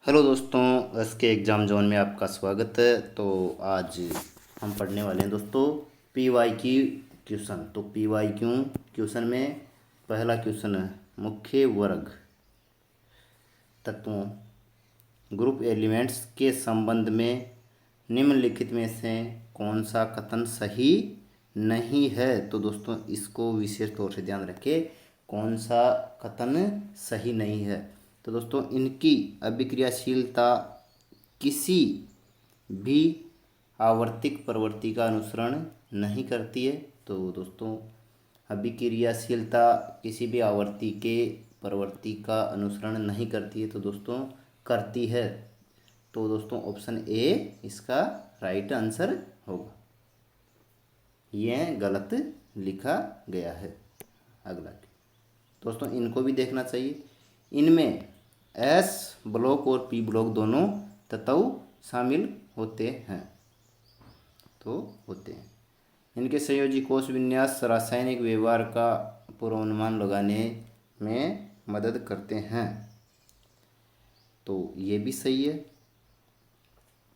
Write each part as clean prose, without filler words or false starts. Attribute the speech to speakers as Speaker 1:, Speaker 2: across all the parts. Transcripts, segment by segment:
Speaker 1: Hello दोस्तों, S के exam zone में आपका स्वागत है। तो आज हम पढ़ने वाले हैं दोस्तों पी वाई क्यू क्वेश्चन। तो पी वाई क्यू क्वेश्चन में पहला क्वेश्चन है, मुख्य वर्ग तत्वों ग्रुप एलिमेंट्स के संबंध में निम्नलिखित में से कौन सा कथन सही नहीं है। तो दोस्तों इसको विशेष तौर से ध्यान रखें, कौन सा कथन सही नहीं है। तो दोस्तों इनकी अभिक्रियाशीलता किसी भी आवर्तिक प्रवृत्ति का अनुसरण नहीं करती है। तो दोस्तों अभिक्रियाशीलता किसी भी आवर्ती के प्रवृत्ति का अनुसरण नहीं करती है। तो दोस्तों करती है। तो दोस्तों ऑप्शन ए इसका राइट आंसर होगा। यह गलत लिखा गया है। अगला दोस्तों इनको भी देखना चाहिए। इनमें एस ब्लॉक और पी ब्लॉक दोनों तत्व शामिल होते हैं। तो होते हैं। इनके संयोजी कोश विन्यास रासायनिक व्यवहार का पूर्वानुमान लगाने में मदद करते हैं। तो ये भी सही है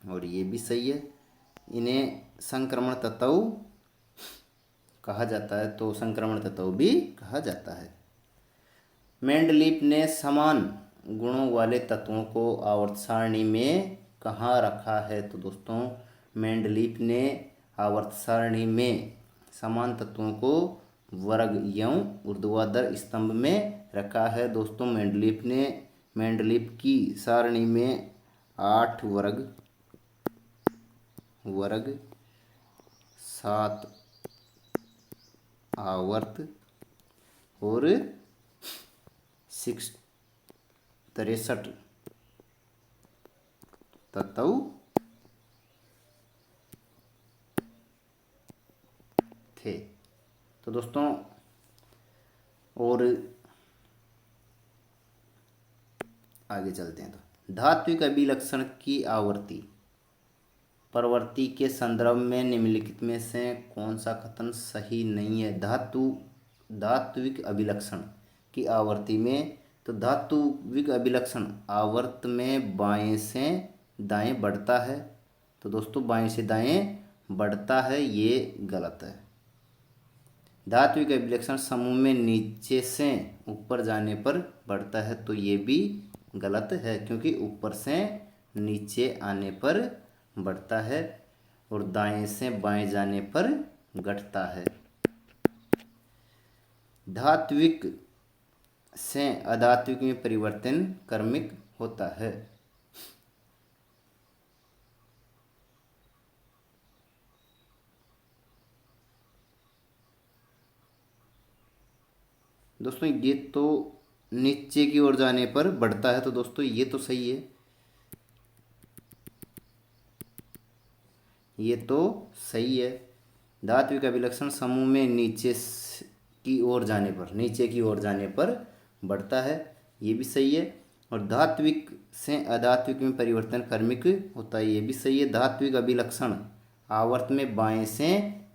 Speaker 1: और ये भी सही है। इन्हें संक्रमण तत्व कहा जाता है। तो संक्रमण तत्व भी कहा जाता है। मेंडलीफ ने समान गुणों वाले तत्वों को आवर्त सारणी में कहाँ रखा है। तो दोस्तों मेंडलीफ ने आवर्त सारणी में समान तत्वों को वर्ग एवं ऊर्ध्वाधर स्तंभ में रखा है। दोस्तों मेंडलीफ की सारणी में 8 वर्ग 7 आवर्त और 63 तत्व थे। तो दोस्तों और आगे चलते हैं। तो धात्विक अभिलक्षण की आवर्ती प्रवृत्ति के संदर्भ में निम्नलिखित में से कौन सा कथन सही नहीं है। धात्विक अभिलक्षण की आवर्ती में, तो धात्विक अभिलक्षण आवर्त में बाएं से दाएं बढ़ता है। तो दोस्तों बाएं से दाएं बढ़ता है, ये गलत है। धात्विक अभिलक्षण समूह में नीचे से ऊपर जाने पर बढ़ता है। तो ये भी गलत है, क्योंकि ऊपर से नीचे आने पर बढ़ता है और दाएं से बाएं जाने पर घटता है। धात्विक से अधात्विक में परिवर्तन क्रमिक होता है। दोस्तों ये तो नीचे की ओर जाने पर बढ़ता है। तो दोस्तों ये तो सही है, ये तो सही है। धात्विक अभिलक्षण समूह में नीचे की ओर जाने पर बढ़ता है, ये भी सही है। और धात्विक से अधात्विक में परिवर्तन क्रमिक होता है, ये भी सही है। धात्विक अभिलक्षण आवर्त में बाएं से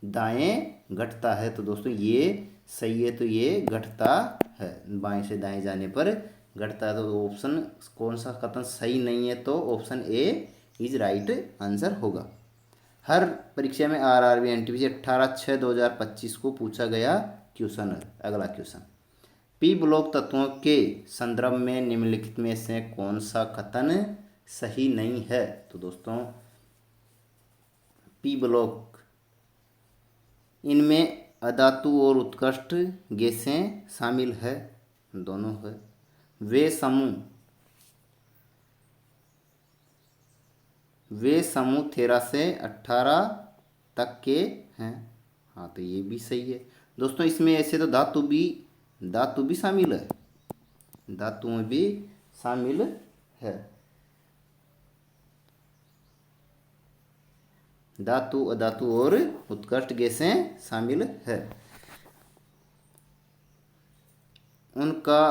Speaker 1: दाएं घटता है। तो दोस्तों ये सही है, तो ये घटता है, बाएं से दाएं जाने पर घटता है। तो ऑप्शन कौन सा कथन सही नहीं है। तो option A is right answer होगा। हर परीक्षा में आरआरबी एनटीपीसी 18/6/2025 को पूछा गया क्वेश्चन है। अगला क्वेश्चन, पी ब्लॉक तत्वों के संदर्भ में निम्नलिखित में से कौन सा कथन सही नहीं है। तो दोस्तों पी ब्लॉक, इनमें अधातु और उत्कृष्ट गैसें शामिल है, दोनों है। वे समूह 13 से 18 तक के हैं। हाँ तो ये भी सही है। दोस्तों इसमें ऐसे तो धातु भी शामिल है, धातु में भी शामिल है। धातु अधातु और उत्कृष्ट गैसें शामिल है। उनका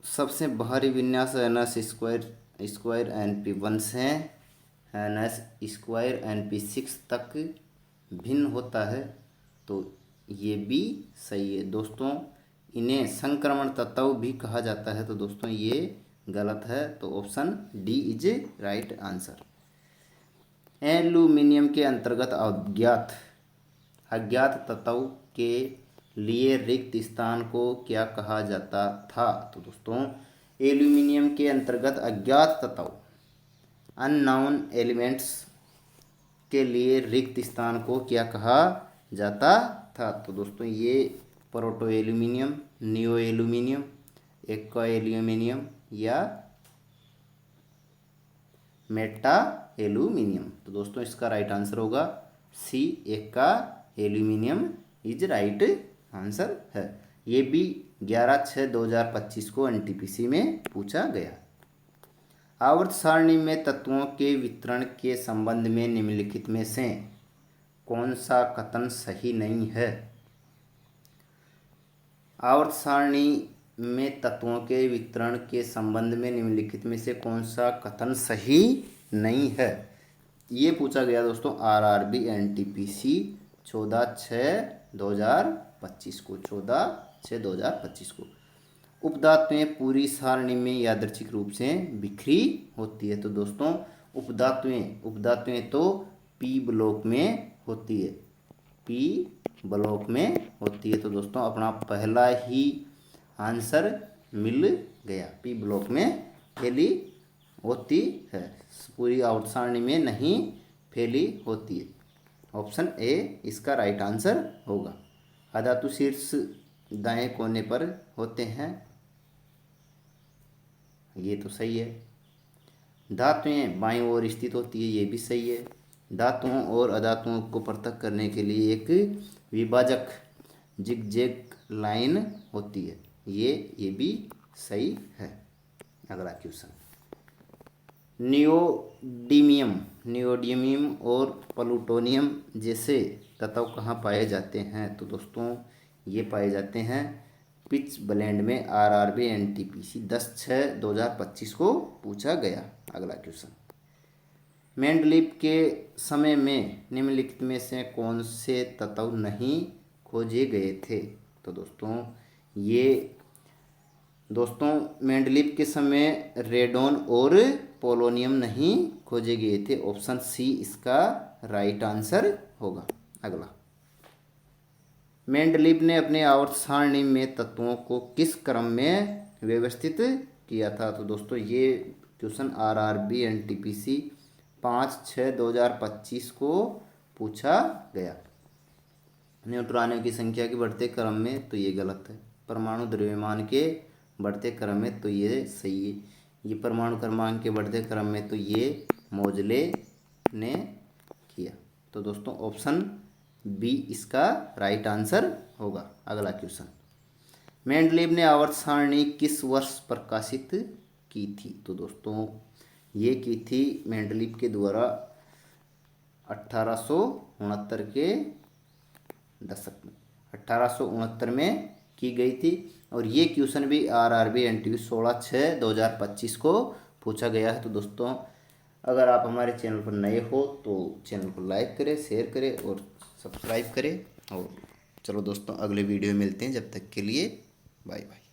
Speaker 1: सबसे बाहरी विन्यास NS स्क्वायर NP1 से NS स्क्वायर NP6 तक भिन्न होता है। तो ये भी सही है। दोस्तों इन्हें संक्रमण तत्व भी कहा जाता है। तो दोस्तों ये गलत है, तो option D is right answer. Aluminium के अंतर्गत अज्ञात तत्व के लिए रिक्त स्थान को क्या कहा जाता था? तो दोस्तों एल्यूमिनियम के अंतर्गत अज्ञात तत्व अननोन एलिमेंट्स के लिए रिक्त स्थान को क्या कहा जाता था? तो दोस्तों ये proto aluminium, neo aluminium, aqua aluminium या मेटा एल्यूमिनियम। तो दोस्तों इसका राइट आंसर होगा C, aqua aluminium is right answer है। ये भी 11/6/2025 को एनटीपीसी में पूछा गया। आवर्त सारणी में तत्वों के वितरण के संबंध में निम्नलिखित में से कौन सा कथन सही नहीं है? आवर्त सारणी में तत्वों के वितरण के संबंध में निम्नलिखित में से कौन सा कथन सही नहीं है? ये पूछा गया दोस्तों आरआरबी एनटीपीसी 14/6/2025 को, 14/6/2025 को। उपधातुएं पूरी सारणी में यादृच्छिक रूप से बिखरी होती है। तो दोस्तों उपधातुएं तो पी ब्लॉक में होती है, पी ब्लॉक में होती है। तो दोस्तों अपना पहला ही आंसर मिल गया, पी ब्लॉक में फैली होती है, पूरी आवर्त सारणी में नहीं फैली होती है। ऑप्शन ए इसका राइट आंसर होगा। अधातु शीर्ष दाएं कोने पर होते हैं, ये तो सही है। धातुएं बाईं ओर स्थित होती है, ये भी सही है। धातुओं और अधातुओं को पृथक करने के लिए एक विभाजक जिगजैग लाइन होती है, ये भी सही है। अगला क्वेश्चन, नियोडिमियम और प्लूटोनियम जैसे तत्व कहाँ पाए जाते हैं? तो दोस्तों ये पाए जाते हैं पिच ब्लेंड में। आरआरबी एनटीपीसी 10/6/2025 को पूछा गया। अगला क्वेश्चन, मेंडलीव के समय में निम्नलिखित में से कौन से तत्व नहीं खोजे गए थे? तो दोस्तों मेंडलीव के समय रेडोन और पोलोनियम नहीं खोजे गए थे। ऑप्शन सी इसका राइट आंसर होगा। अगला, मेंडलीव ने अपने आवर्त सारणी में तत्वों को किस क्रम में व्यवस्थित किया था? तो दोस्तों ये क्वेश्चन आरआरबी एनटीपीसी 5/6/2025 को पूछा गया। न्यूट्रॉनों की संख्या के बढ़ते क्रम में, तो ये गलत है। परमाणु द्रव्यमान के बढ़ते क्रम में, तो ये सही है। ये परमाणु क्रमांक के बढ़ते क्रम में, तो ये मोजले ने किया। तो दोस्तों ऑप्शन बी इसका राइट आंसर होगा। अगला क्वेश्चन, मेंडलीव ने आवर्त सारणी किस वर्ष प्रकाशित की थी? तो दोस्तों ये की थी मेंडलीव के द्वारा 1869 के दशक में, 1869 में की गई थी। और ये क्वेश्चन भी आरआरबी एनटीपीसी 16/6/2025 को पूछा गया है। तो दोस्तों अगर आप हमारे चैनल पर नए हो तो चैनल को लाइक करें, शेयर करें और सब्सक्राइब करें। और चलो दोस्तों अगले वीडियो में मिलते हैं, जब तक के लिए बाय बाय।